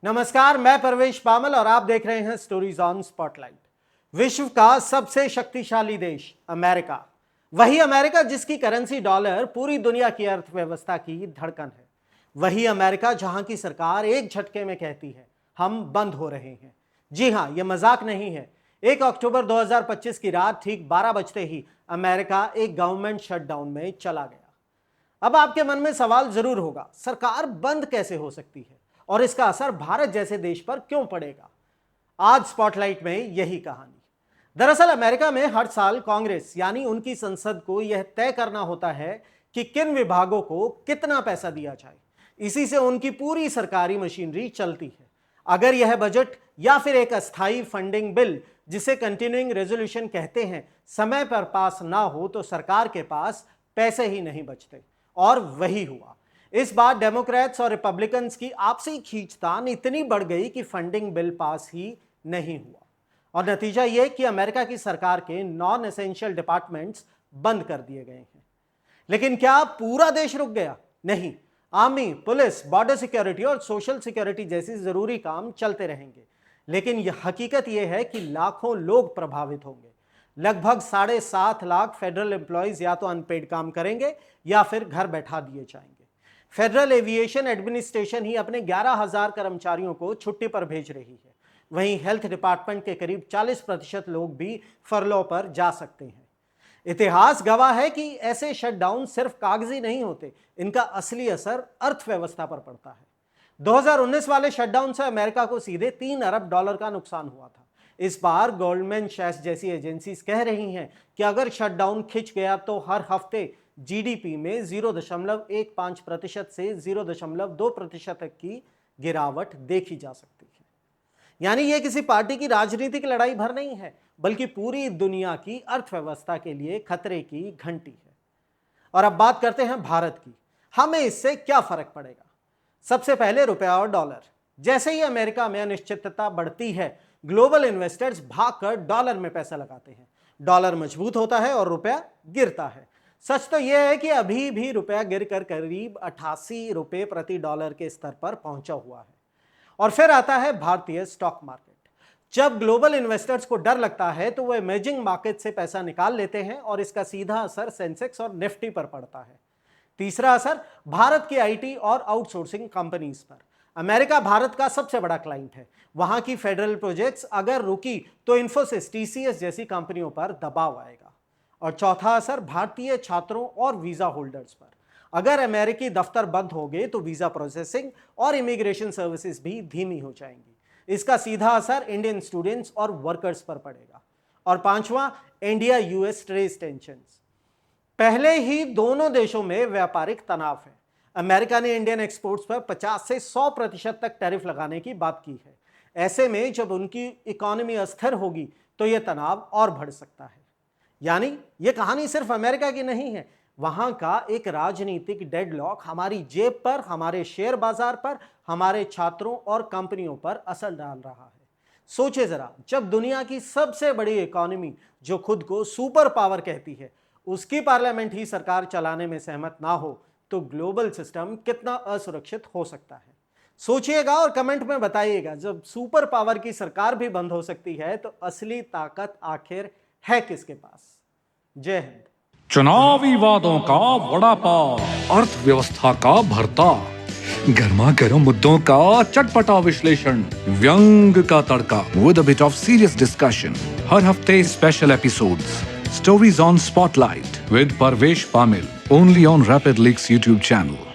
नमस्कार, मैं परवेश पामल और आप देख रहे हैं स्टोरीज ऑन स्पॉटलाइट। विश्व का सबसे शक्तिशाली देश अमेरिका, वही अमेरिका जिसकी करेंसी डॉलर पूरी दुनिया की अर्थव्यवस्था की धड़कन है। वही अमेरिका जहां की सरकार एक झटके में कहती है हम बंद हो रहे हैं। जी हां, यह मजाक नहीं है। 1 अक्टूबर 2025 की रात ठीक 12 बजते ही अमेरिका एक गवर्नमेंट शटडाउन में चला गया। अब आपके मन में सवाल जरूर होगा, सरकार बंद कैसे हो सकती है और इसका असर भारत जैसे देश पर क्यों पड़ेगा? आज स्पॉटलाइट में यही कहानी। दरअसल अमेरिका में हर साल कांग्रेस यानी उनकी संसद को यह तय करना होता है कि किन विभागों को कितना पैसा दिया जाए। इसी से उनकी पूरी सरकारी मशीनरी चलती है। अगर यह बजट या फिर एक अस्थायी फंडिंग बिल, जिसे कंटिन्यूइंग रेजोल्यूशन कहते हैं, समय पर पास ना हो तो सरकार के पास पैसे ही नहीं बचते। और वही हुआ। इस बार डेमोक्रेट्स और रिपब्लिकन्स की आपसी खींचतान इतनी बढ़ गई कि फंडिंग बिल पास ही नहीं हुआ। और नतीजा यह कि अमेरिका की सरकार के नॉन एसेंशियल डिपार्टमेंट्स बंद कर दिए गए हैं। लेकिन क्या पूरा देश रुक गया? नहीं। आर्मी, पुलिस, बॉर्डर सिक्योरिटी और सोशल सिक्योरिटी जैसी जरूरी काम चलते रहेंगे। लेकिन यह हकीकत यह है कि लाखों लोग प्रभावित होंगे। लगभग 7.5 लाख फेडरल एम्प्लॉयज या तो अनपेड काम करेंगे या फिर घर बैठा दिए जाएंगे। फेडरल एविएशन एडमिनिस्ट्रेशन ही अपने 11,000 कर्मचारियों को छुट्टी पर भेज रही है। वहीं हेल्थ डिपार्टमेंट के करीब 40% लोग भी फरलो पर जा सकते हैं। इतिहास गवाह है कि ऐसे शटडाउन सिर्फ कागजी नहीं होते, इनका असली असर अर्थव्यवस्था पर पड़ता है। 2019 वाले शटडाउन से अमेरिका को सीधे $3 अरब का नुकसान हुआ था। इस बार गोल्डमैन सैक्स जैसी एजेंसीज कह रही हैं कि अगर शटडाउन खिंच गया तो हर हफ्ते जीडीपी में 0.15% से 0.2% तक की गिरावट देखी जा सकती है। यानी यह किसी पार्टी की राजनीतिक लड़ाई भर नहीं है, बल्कि पूरी दुनिया की अर्थव्यवस्था के लिए खतरे की घंटी है। और अब बात करते हैं भारत की। हमें इससे क्या फर्क पड़ेगा? सबसे पहले रुपया और डॉलर। जैसे ही अमेरिका में अनिश्चितता बढ़ती है, ग्लोबल इन्वेस्टर्स भागकर डॉलर में पैसा लगाते हैं। डॉलर मजबूत होता है और रुपया गिरता है। सच तो यह है कि अभी भी रुपया गिरकर करीब 88 रुपए प्रति डॉलर के स्तर पर पहुंचा हुआ है। और फिर आता है भारतीय स्टॉक मार्केट। जब ग्लोबल इन्वेस्टर्स को डर लगता है तो वो इमर्जिंग मार्केट से पैसा निकाल लेते हैं और इसका सीधा असर सेंसेक्स और निफ्टी पर पड़ता है। तीसरा असर भारत की आईटी और आउटसोर्सिंग कंपनीज पर। अमेरिका भारत का सबसे बड़ा क्लाइंट है। वहां की फेडरल प्रोजेक्ट्स अगर रुकी तो इन्फोसिस, टीसीएस जैसी कंपनियों पर दबाव आएगा। और चौथा असर भारतीय छात्रों और वीजा होल्डर्स पर। अगर अमेरिकी दफ्तर बंद हो गए तो वीजा प्रोसेसिंग और इमिग्रेशन सर्विसेज भी धीमी हो जाएंगी। इसका सीधा असर इंडियन स्टूडेंट्स और वर्कर्स पर पड़ेगा। और पांचवा, इंडिया यूएस ट्रेड टेंशंस। पहले ही दोनों देशों में व्यापारिक तनाव है। अमेरिका ने इंडियन एक्सपोर्ट्स पर 50 से 100% तक टैरिफ लगाने की बात की है। ऐसे में जब उनकी इकोनॉमी अस्थिर होगी तो यह तनाव और बढ़ सकता है। यानी यह कहानी सिर्फ अमेरिका की नहीं है, वहां का एक राजनीतिक डेडलॉक हमारी जेब पर, हमारे शेयर बाजार पर, हमारे छात्रों और कंपनियों पर असर डाल रहा है। सोचे जरा, जब दुनिया की सबसे बड़ी इकोनॉमी, जो खुद को सुपर पावर कहती है, उसकी पार्लियामेंट ही सरकार चलाने में सहमत ना हो तो ग्लोबल सिस्टम कितना असुरक्षित हो सकता है। सोचिएगा और कमेंट में बताइएगा, जब सुपर पावर की सरकार भी बंद हो सकती है तो असली ताकत आखिर है किसके पास? जय हिंद। चुनावी वादों का वड़ा पाव, अर्थव्यवस्था का भरता, गर्मा गर्म मुद्दों का चटपटा विश्लेषण, व्यंग का तड़का with a bit of serious discussion. हर हफ्ते special episodes, stories on spotlight with Parvesh Pamil, only on Rapid Leaks YouTube channel.